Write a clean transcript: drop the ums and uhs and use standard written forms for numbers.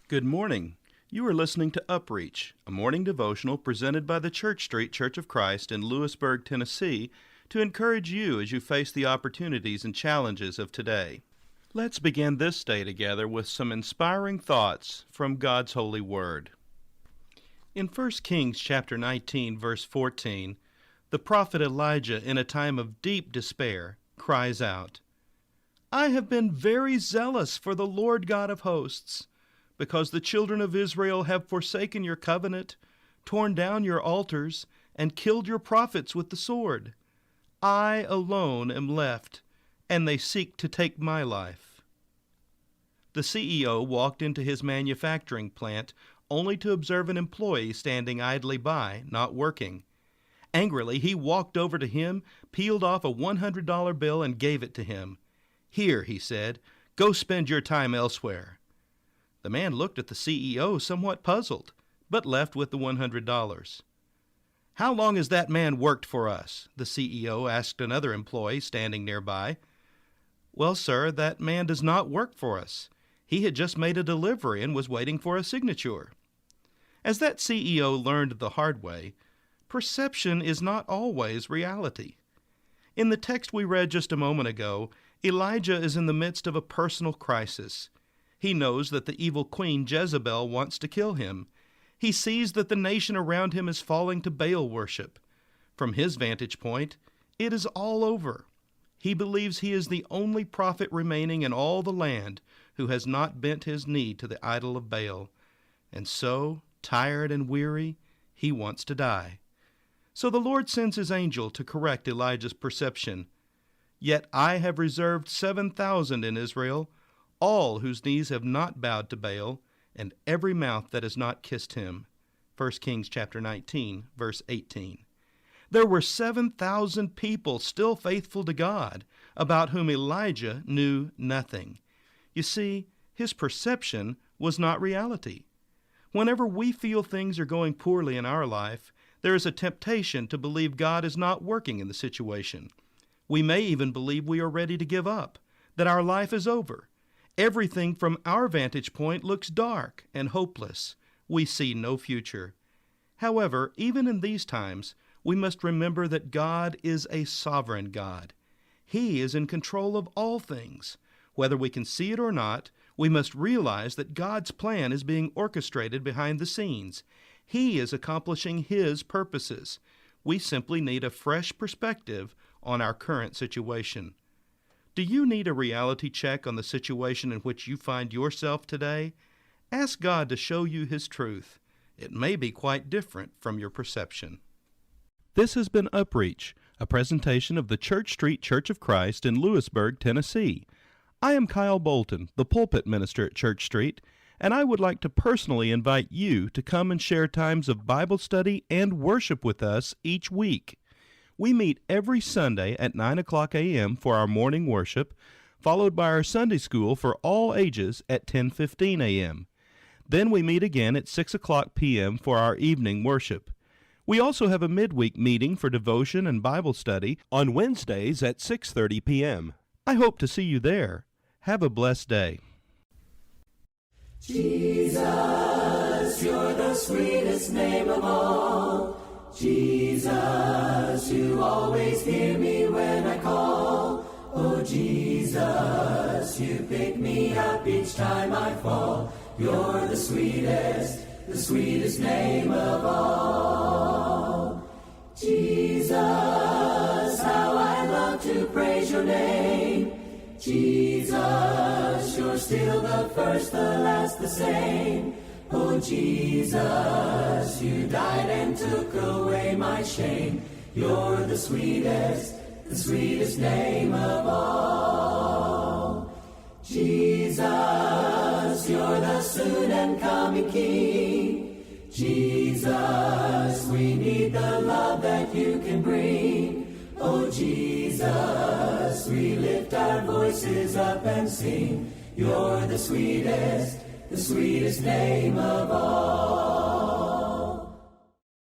Good morning. You are listening to UpReach, a morning devotional presented by the Church Street Church of Christ in Lewisburg, Tennessee, to encourage you as you face the opportunities and challenges of today. Let's begin this day together with some inspiring thoughts from God's holy word. In 1 Kings chapter 19, verse 14, the prophet Elijah, in a time of deep despair, cries out, "I have been very zealous for the Lord God of hosts, because the children of Israel have forsaken your covenant, torn down your altars, and killed your prophets with the sword. I alone am left, and they seek to take my life." The CEO walked into his manufacturing plant only to observe an employee standing idly by, not working. Angrily, he walked over to him, peeled off a $100 bill, and gave it to him. "Here," he said, "go spend your time elsewhere." The man looked at the CEO somewhat puzzled, but left with the $100. "How long has that man worked for us?" the CEO asked another employee standing nearby. "Well, sir, that man does not work for us. He had just made a delivery and was waiting for a signature." As that CEO learned the hard way, perception is not always reality. In the text we read just a moment ago, Elijah is in the midst of a personal crisis. He knows that the evil queen Jezebel wants to kill him. He sees that the nation around him is falling to Baal worship. From his vantage point, it is all over. He believes he is the only prophet remaining in all the land who has not bent his knee to the idol of Baal. And so, tired and weary, he wants to die. So the Lord sends his angel to correct Elijah's perception. "Yet I have reserved 7,000 in Israel, all whose knees have not bowed to Baal, and every mouth that has not kissed him." 1 Kings chapter 19, verse 18. There were 7,000 people still faithful to God, about whom Elijah knew nothing. You see, his perception was not reality. Whenever we feel things are going poorly in our life, there is a temptation to believe God is not working in the situation. We may even believe we are ready to give up, that our life is over. Everything from our vantage point looks dark and hopeless. We see no future. However, even in these times, we must remember that God is a sovereign God. He is in control of all things. Whether we can see it or not, we must realize that God's plan is being orchestrated behind the scenes. He is accomplishing His purposes. We simply need a fresh perspective on our current situation. Do you need a reality check on the situation in which you find yourself today? Ask God to show you His truth. It may be quite different from your perception. This has been UpReach, a presentation of the Church Street Church of Christ in Lewisburg, Tennessee. I am Kyle Bolton, the pulpit minister at Church Street, and I would like to personally invite you to come and share times of Bible study and worship with us each week. We meet every Sunday at 9 o'clock a.m. for our morning worship, followed by our Sunday school for all ages at 10:15 a.m. Then we meet again at 6 o'clock p.m. for our evening worship. We also have a midweek meeting for devotion and Bible study on Wednesdays at 6:30 p.m. I hope to see you there. Have a blessed day. Jesus, you're the sweetest name of all. Jesus, you always hear me when I call. Oh, Jesus, you pick me up each time I fall. You're the sweetest name of all. Jesus, how I love to praise your name. Jesus, you're still the first, the last, the same. Oh, Jesus, you died and took away my shame. You're the sweetest name of all. Jesus, you're the soon and coming King. Jesus, we need the love that you can bring. Oh, Jesus, we lift our voices up and sing. You're the sweetest name of all.